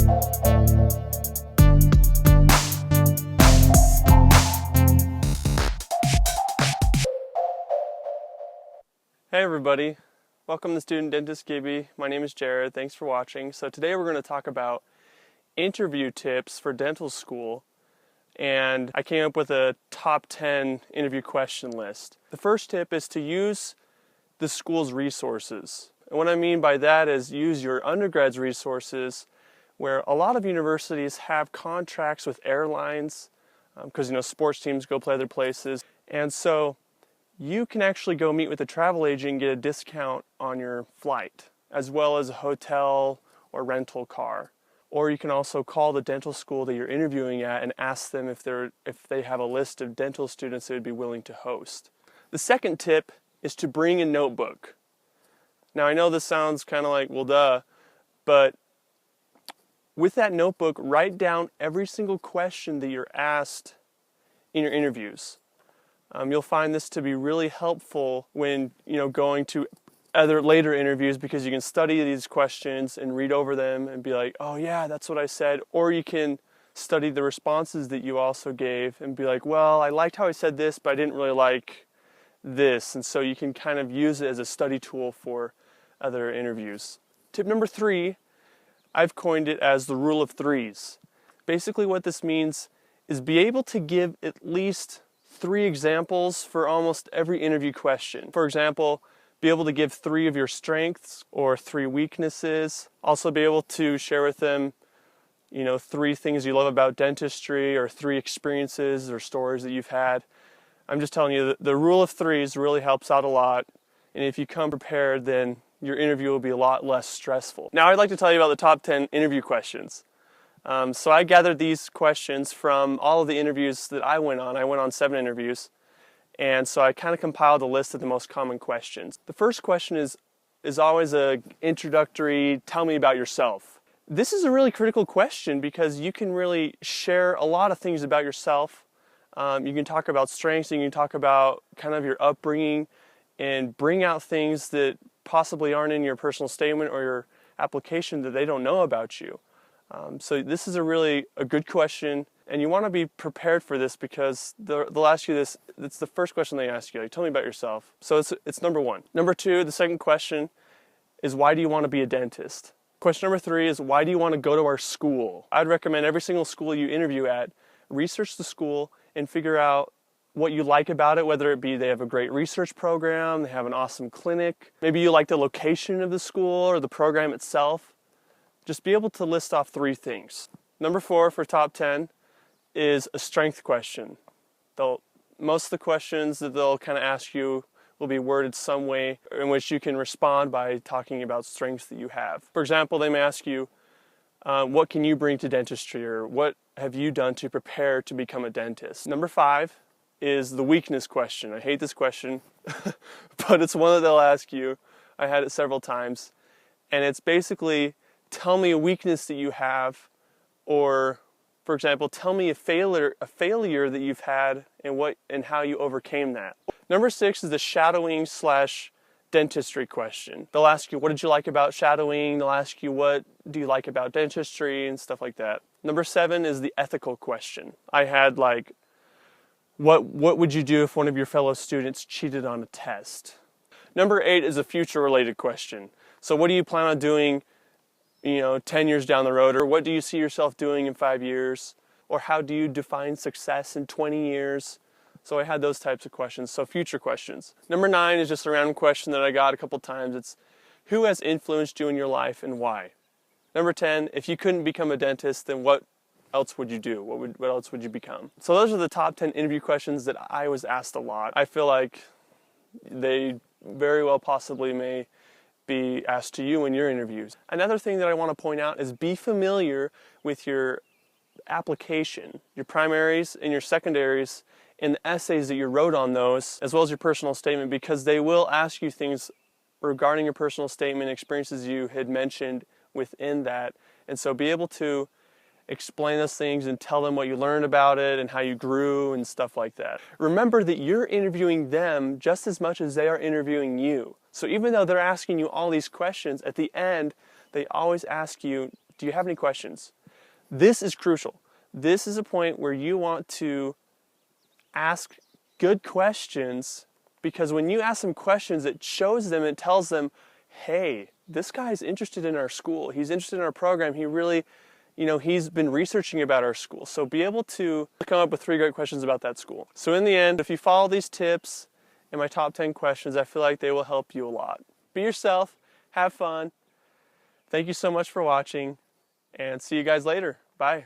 Hey everybody, welcome to Student Dentist Gibby. My name is Jared, thanks for watching. So today we're going to talk about interview tips for dental school, and I came up with a top 10 interview question list. The first tip is to use the school's resources. And what I mean by that is use your undergrad's resources, where a lot of universities have contracts with airlines, because sports teams go play other places, and so you can actually go meet with a travel agent and get a discount on your flight, as well as a hotel or rental car. Or you can also call the dental school that you're interviewing at and ask them if they have a list of dental students they would be willing to host. The second tip is to bring a notebook. Now I know this sounds kind of like, well duh, but with that notebook, write down every single question that you're asked in your interviews. You'll find this to be really helpful when going to other later interviews, because you can study these questions and read over them and be like, oh yeah, that's what I said. Or you can study the responses that you also gave and be like, well, I liked how I said this, but I didn't really like this. And so you can kind of use it as a study tool for other interviews. Tip number 3, I've coined it as the rule of threes. Basically what this means is be able to give at least 3 examples for almost every interview question. For example, be able to give 3 of your strengths or 3 weaknesses. Also be able to share with them, 3 things you love about dentistry, or 3 experiences or stories that you've had. I'm just telling you, the rule of threes really helps out a lot. And if you come prepared, then your interview will be a lot less stressful. Now I'd like to tell you about the top 10 interview questions. So I gathered these questions from all of the interviews that I went on. I went on 7 interviews. And so I kind of compiled a list of the most common questions. The first question is always an introductory, tell me about yourself. This is a really critical question because you can really share a lot of things about yourself. You can talk about strengths, and you can talk about kind of your upbringing and bring out things that possibly aren't in your personal statement or your application that they don't know about you. So this is a good question, and you want to be prepared for this because they'll ask you this. It's the first question they ask you. Like, tell me about yourself. So it's number 1. Number 2, the second question is, why do you want to be a dentist? Question number 3 is, why do you want to go to our school? I'd recommend every single school you interview at, research the school and figure out what you like about it, whether it be they have a great research program, they have an awesome clinic, maybe you like the location of the school or the program itself. Just be able to list off 3 things. Number 4 for top 10 is a strength question. Most of the questions that they'll kind of ask you will be worded some way in which you can respond by talking about strengths that you have. For example, they may ask you, what can you bring to dentistry, or what have you done to prepare to become a dentist? Number 5 is the weakness question. I hate this question, but it's one that they'll ask you. I had it several times, and it's basically, tell me a weakness that you have, or, for example, tell me a failure that you've had and how you overcame that. Number 6 is the shadowing / dentistry question. They'll ask you, what did you like about shadowing? They'll ask you, what do you like about dentistry, and stuff like that. Number 7 is the ethical question. I had what would you do if one of your fellow students cheated on a test? Number 8 is a future-related question. So what do you plan on doing 10 years down the road, or what do you see yourself doing in 5 years, or how do you define success in 20 years? So I had those types of questions, so future questions. Number 9 is just a random question that I got a couple times. It's, who has influenced you in your life and why? Number 10, if you couldn't become a dentist, then what else would you do? What else would you become? So those are the top 10 interview questions that I was asked a lot. I feel like they very well possibly may be asked to you in your interviews. Another thing that I want to point out is be familiar with your application, your primaries and your secondaries, and the essays that you wrote on those, as well as your personal statement, because they will ask you things regarding your personal statement, experiences you had mentioned within that. And so be able to explain those things and tell them what you learned about it and how you grew and stuff like that. Remember that you're interviewing them just as much as they are interviewing you. So even though they're asking you all these questions, at the end, they always ask you Do you have any questions? This is crucial. This is a point where you want to ask good questions, because when you ask them questions, it shows them, it tells them, hey, this guy's interested in our school. He's interested in our program. He really, he's been researching about our school. So be able to come up with 3 great questions about that school. So in the end, if you follow these tips and my top 10 questions, I feel like they will help you a lot. Be yourself, have fun. Thank you so much for watching, and see you guys later. Bye.